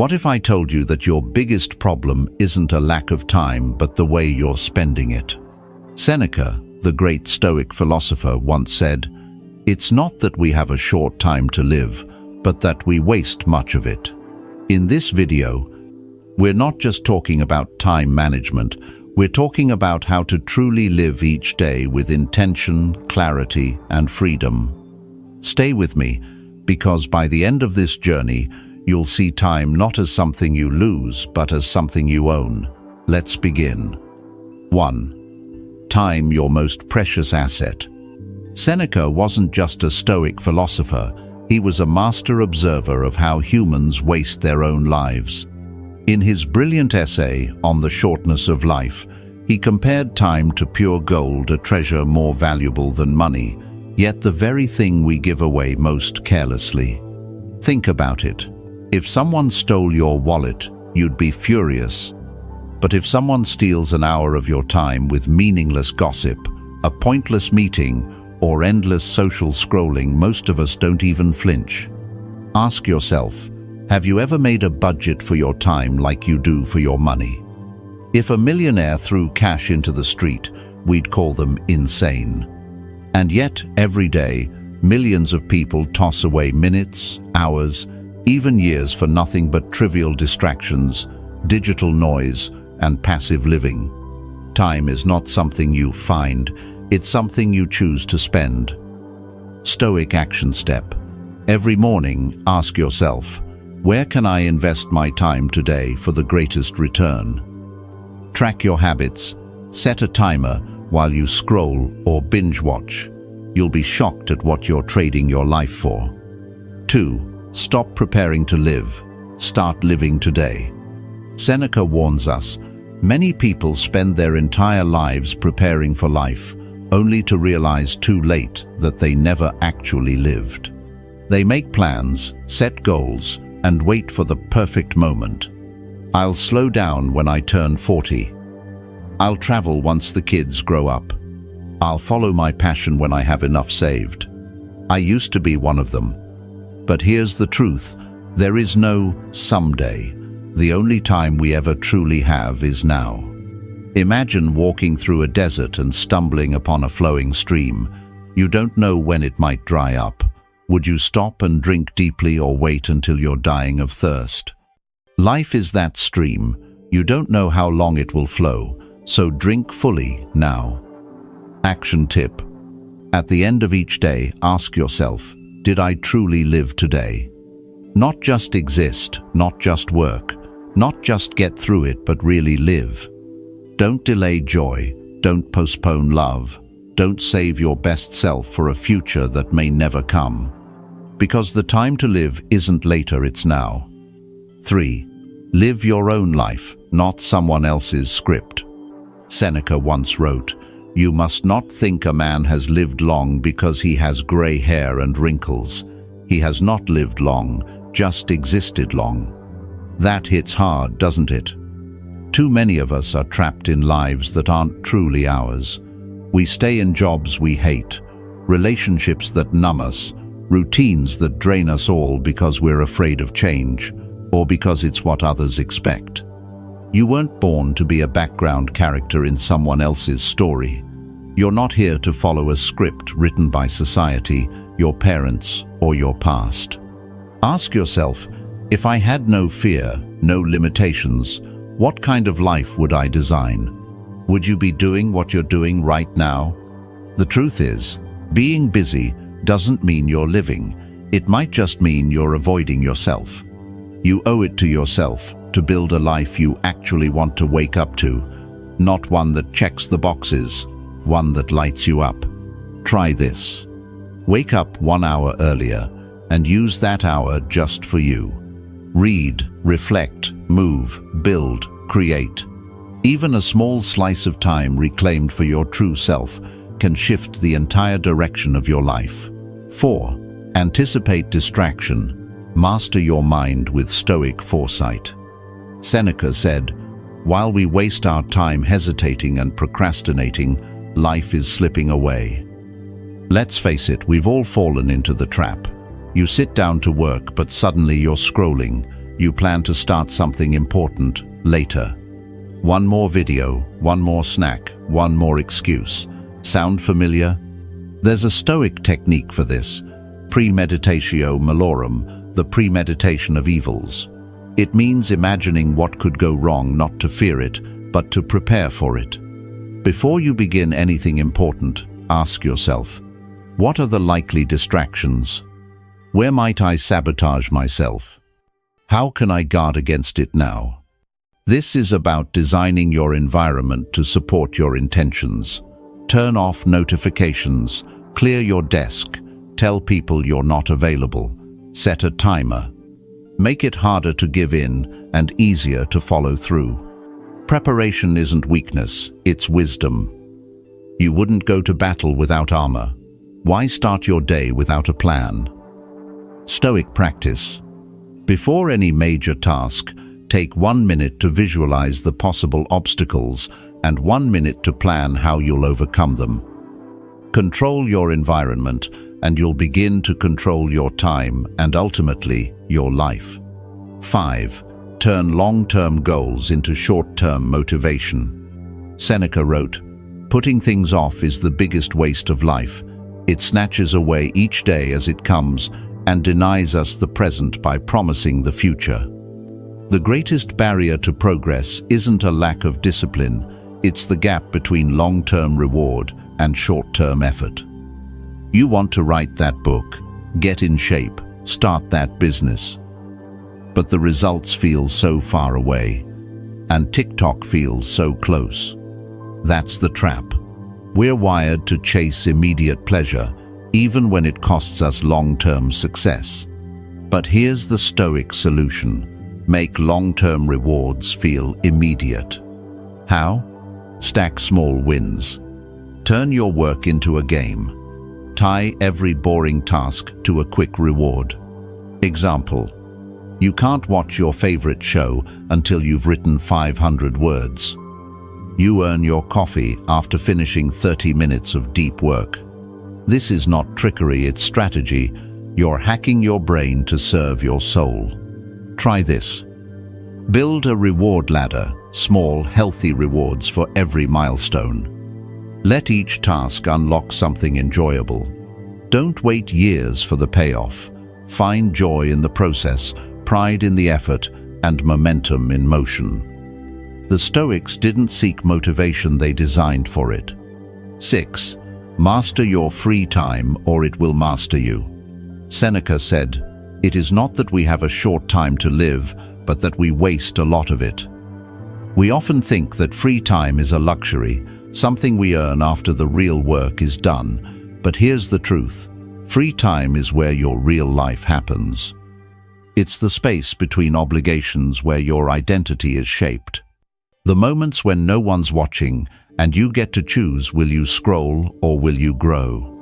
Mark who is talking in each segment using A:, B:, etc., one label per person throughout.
A: What if I told you that your biggest problem isn't a lack of time, but the way you're spending it? Seneca, the great Stoic philosopher, once said, "It's not that we have a short time to live, but that we waste much of it." In this video, we're not just talking about time management, we're talking about how to truly live each day with intention, clarity, and freedom. Stay with me, because by the end of this journey, you'll see time not as something you lose, but as something you own. Let's begin. 1. Time, your most precious asset. Seneca wasn't just a Stoic philosopher, he was a master observer of how humans waste their own lives. In his brilliant essay on the shortness of life, he compared time to pure gold, a treasure more valuable than money, yet the very thing we give away most carelessly. Think about it. If someone stole your wallet, you'd be furious. But if someone steals an hour of your time with meaningless gossip, a pointless meeting, or endless social scrolling, most of us don't even flinch. Ask yourself, have you ever made a budget for your time like you do for your money? If a millionaire threw cash into the street, we'd call them insane. And yet, every day, millions of people toss away minutes, hours, even years for nothing but trivial distractions, digital noise, and passive living. Time is not something you find, it's something you choose to spend. Stoic action step. Every morning, ask yourself, where can I invest my time today for the greatest return? Track your habits. Set a timer while you scroll or binge watch. You'll be shocked at what you're trading your life for. 2. Stop preparing to live. Start living today. Seneca warns us, many people spend their entire lives preparing for life, only to realize too late that they never actually lived. They make plans, set goals, and wait for the perfect moment. I'll slow down when I turn 40. I'll travel once the kids grow up. I'll follow my passion when I have enough saved. I used to be one of them. But here's the truth, there is no someday. The only time we ever truly have is now. Imagine walking through a desert and stumbling upon a flowing stream. You don't know when it might dry up. Would you stop and drink deeply or wait until you're dying of thirst? Life is that stream. You don't know how long it will flow, so drink fully now. Action tip. At the end of each day, ask yourself, did I truly live today? Not just exist, not just work, not just get through it, but really live. Don't delay joy, don't postpone love, don't save your best self for a future that may never come. Because the time to live isn't later, it's now. 3. Live your own life, not someone else's script. Seneca once wrote, "You must not think a man has lived long because he has gray hair and wrinkles. He has not lived long, just existed long." That hits hard, doesn't it? Too many of us are trapped in lives that aren't truly ours. We stay in jobs we hate, relationships that numb us, routines that drain us all because we're afraid of change, or because it's what others expect. You weren't born to be a background character in someone else's story. You're not here to follow a script written by society, your parents, or your past. Ask yourself, if I had no fear, no limitations, what kind of life would I design? Would you be doing what you're doing right now? The truth is, being busy doesn't mean you're living. It might just mean you're avoiding yourself. You owe it to yourself to build a life you actually want to wake up to, not one that checks the boxes, one that lights you up. Try this. Wake up 1 hour earlier and use that hour just for you. Read, reflect, move, build, create. Even a small slice of time reclaimed for your true self can shift the entire direction of your life. 4. Anticipate distraction. Master your mind with Stoic foresight. Seneca said, "While we waste our time hesitating and procrastinating, life is slipping away." Let's face it, we've all fallen into the trap. You sit down to work, but suddenly you're scrolling. You plan to start something important later. One more video, one more snack, one more excuse. Sound familiar? There's a Stoic technique for this, premeditatio malorum, the premeditation of evils. It means imagining what could go wrong, not to fear it, but to prepare for it. Before you begin anything important, ask yourself, what are the likely distractions? Where might I sabotage myself? How can I guard against it now? This is about designing your environment to support your intentions. Turn off notifications, clear your desk, tell people you're not available, set a timer. Make it harder to give in and easier to follow through. Preparation isn't weakness, it's wisdom. You wouldn't go to battle without armor. Why start your day without a plan? Stoic practice. Before any major task, take 1 minute to visualize the possible obstacles and 1 minute to plan how you'll overcome them. Control your environment, and you'll begin to control your time and ultimately your life. 5. Turn long-term goals into short-term motivation. Seneca wrote, "Putting things off is the biggest waste of life. It snatches away each day as it comes and denies us the present by promising the future." The greatest barrier to progress isn't a lack of discipline, it's the gap between long-term reward and short-term effort. You want to write that book, get in shape, start that business. But the results feel so far away, and TikTok feels so close. That's the trap. We're wired to chase immediate pleasure, even when it costs us long-term success. But here's the Stoic solution. Make long-term rewards feel immediate. How? Stack small wins. Turn your work into a game. Tie every boring task to a quick reward. Example: you can't watch your favorite show until you've written 500 words. You earn your coffee after finishing 30 minutes of deep work. This is not trickery, it's strategy. You're hacking your brain to serve your soul. Try this. Build a reward ladder, small, healthy rewards for every milestone. Let each task unlock something enjoyable. Don't wait years for the payoff. Find joy in the process, pride in the effort, and momentum in motion. The Stoics didn't seek motivation, they designed for it. 6. Master your free time, or it will master you. Seneca said, "It is not that we have a short time to live, but that we waste a lot of it." We often think that free time is a luxury, something we earn after the real work is done. But here's the truth. Free time is where your real life happens. It's the space between obligations where your identity is shaped. The moments when no one's watching and you get to choose, will you scroll or will you grow?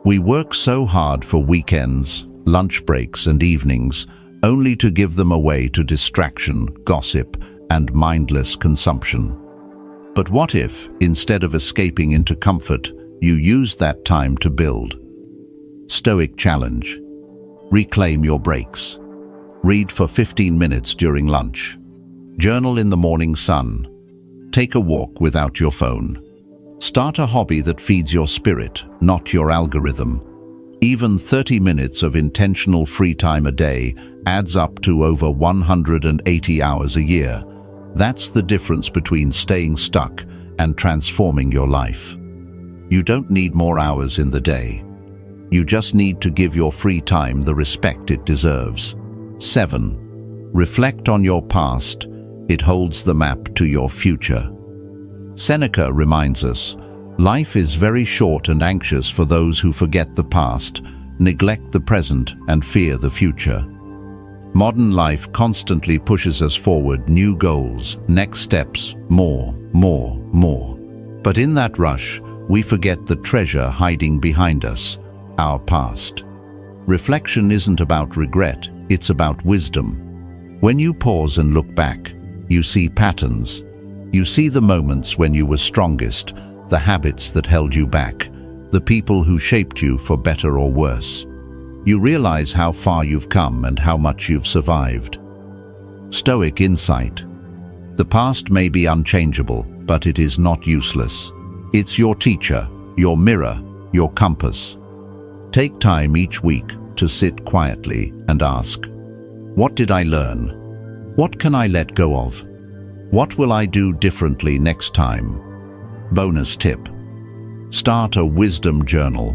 A: We work so hard for weekends, lunch breaks and evenings, only to give them away to distraction, gossip, and mindless consumption. But what if, instead of escaping into comfort, you use that time to build? Stoic challenge. Reclaim your breaks. Read for 15 minutes during lunch. Journal in the morning sun. Take a walk without your phone. Start a hobby that feeds your spirit, not your algorithm. Even 30 minutes of intentional free time a day adds up to over 180 hours a year. That's the difference between staying stuck and transforming your life. You don't need more hours in the day. You just need to give your free time the respect it deserves. 7. Reflect on your past. It holds the map to your future. Seneca reminds us, life is very short and anxious for those who forget the past, neglect the present, and fear the future. Modern life constantly pushes us forward, new goals, next steps, more. But in that rush, we forget the treasure hiding behind us, our past. Reflection isn't about regret, it's about wisdom. When you pause and look back, you see patterns. You see the moments when you were strongest, the habits that held you back, the people who shaped you for better or worse. You realize how far you've come and how much you've survived. Stoic insight. The past may be unchangeable, but it is not useless. It's your teacher, your mirror, your compass. Take time each week to sit quietly and ask, what did I learn? What can I let go of? What will I do differently next time? Bonus tip. Start a wisdom journal.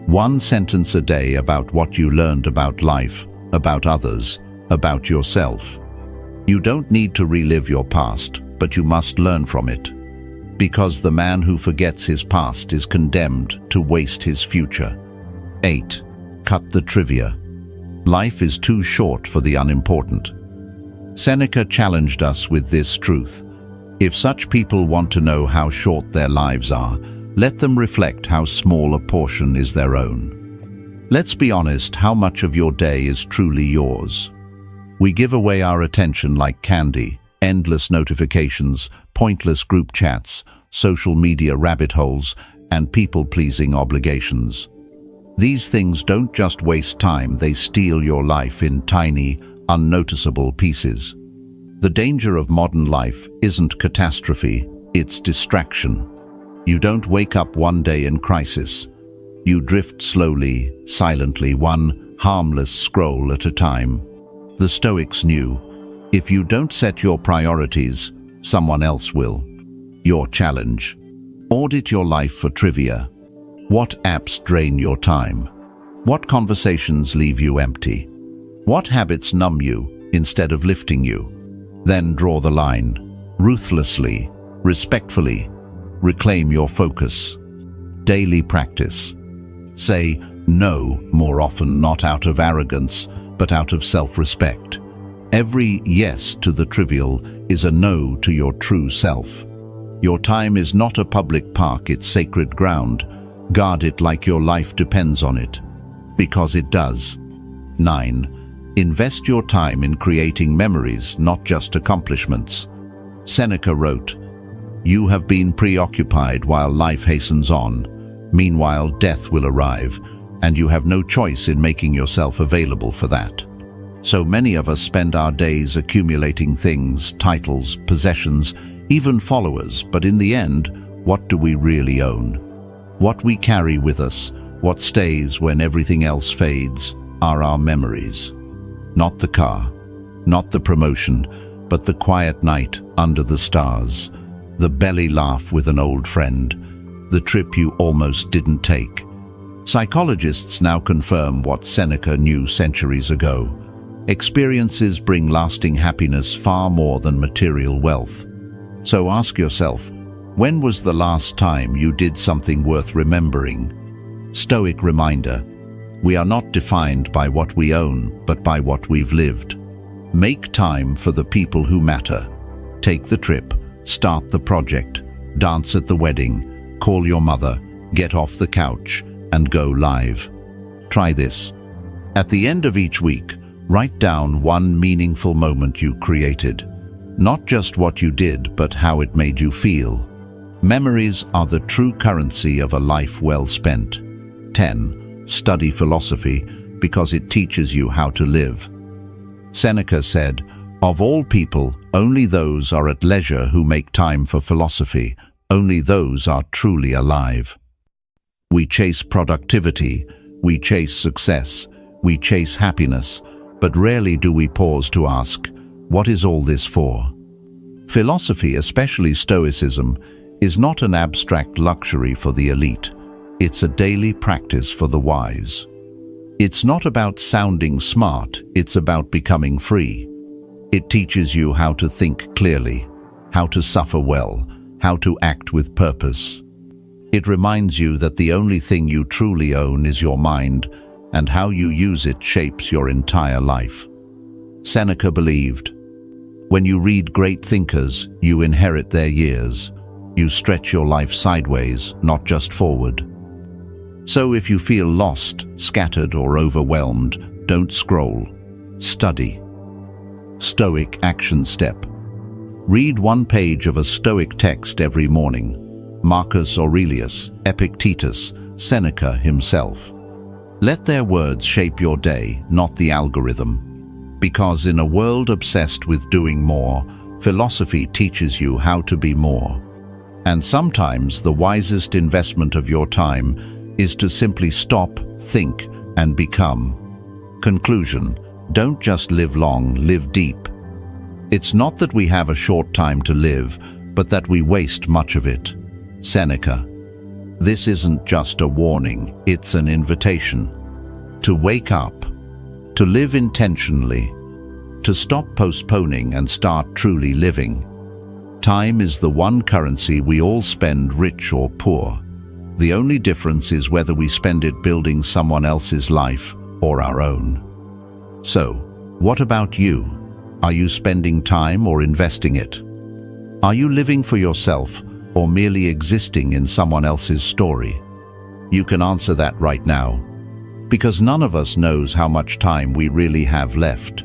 A: 1 sentence a day about what you learned about life, about others, about yourself. You don't need to relive your past, but you must learn from it. Because the man who forgets his past is condemned to waste his future. 8. Cut the trivia. Life is too short for the unimportant. Seneca challenged us with this truth. If such people want to know how short their lives are, let them reflect how small a portion is their own. Let's be honest, how much of your day is truly yours? We give away our attention like candy, endless notifications, pointless group chats, social media rabbit holes, and people-pleasing obligations. These things don't just waste time, they steal your life in tiny, unnoticeable pieces. The danger of modern life isn't catastrophe, it's distraction. You don't wake up one day in crisis. You drift slowly, silently, one harmless scroll at a time. The Stoics knew, if you don't set your priorities, someone else will. Your challenge. Audit your life for trivia. What apps drain your time? What conversations leave you empty? What habits numb you instead of lifting you? Then draw the line. Ruthlessly, respectfully, reclaim your focus. Daily practice. Say no more often, not out of arrogance, but out of self-respect. Every yes to the trivial is a no to your true self. Your time is not a public park, it's sacred ground. Guard it like your life depends on it, because it does. 9. Invest your time in creating memories, not just accomplishments. Seneca wrote, "You have been preoccupied while life hastens on. Meanwhile, death will arrive, and you have no choice in making yourself available for that." So many of us spend our days accumulating things, titles, possessions, even followers, but in the end, what do we really own? What we carry with us, what stays when everything else fades, are our memories. Not the car, not the promotion, but the quiet night under the stars, the belly laugh with an old friend, the trip you almost didn't take. Psychologists now confirm what Seneca knew centuries ago. Experiences bring lasting happiness far more than material wealth. So ask yourself, when was the last time you did something worth remembering? Stoic reminder, we are not defined by what we own, but by what we've lived. Make time for the people who matter. Take the trip, start the project, dance at the wedding, call your mother, get off the couch, and go live. Try this. At the end of each week, write down one meaningful moment you created. Not just what you did, but how it made you feel. Memories are the true currency of a life well spent. 10. Study philosophy because it teaches you how to live. Seneca said, "Of all people, only those are at leisure who make time for philosophy. Only those are truly alive." We chase productivity, we chase success, we chase happiness, but rarely do we pause to ask, what is all this for? Philosophy, especially Stoicism, is not an abstract luxury for the elite. It's a daily practice for the wise. It's not about sounding smart, it's about becoming free. It teaches you how to think clearly, how to suffer well, how to act with purpose. It reminds you that the only thing you truly own is your mind, and how you use it shapes your entire life. Seneca believed, when you read great thinkers, you inherit their years. You stretch your life sideways, not just forward. So if you feel lost, scattered, or overwhelmed, don't scroll. Study. Stoic action step. Read one page of a Stoic text every morning. Marcus Aurelius, Epictetus, Seneca himself. Let their words shape your day, not the algorithm. Because in a world obsessed with doing more, philosophy teaches you how to be more. And sometimes the wisest investment of your time is to simply stop, think, and become. Conclusion: don't just live long, live deep. It's not that we have a short time to live, but that we waste much of it. Seneca. This isn't just a warning, it's an invitation. To wake up, to live intentionally, to stop postponing and start truly living. Time is the one currency we all spend, rich or poor. The only difference is whether we spend it building someone else's life or our own. So, what about you? Are you spending time or investing it? Are you living for yourself or merely existing in someone else's story? You can answer that right now, because none of us knows how much time we really have left.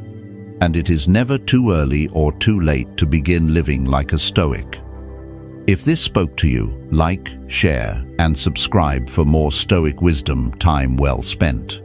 A: And it is never too early or too late to begin living like a Stoic. If this spoke to you, like, share, and subscribe for more Stoic wisdom. Time well spent.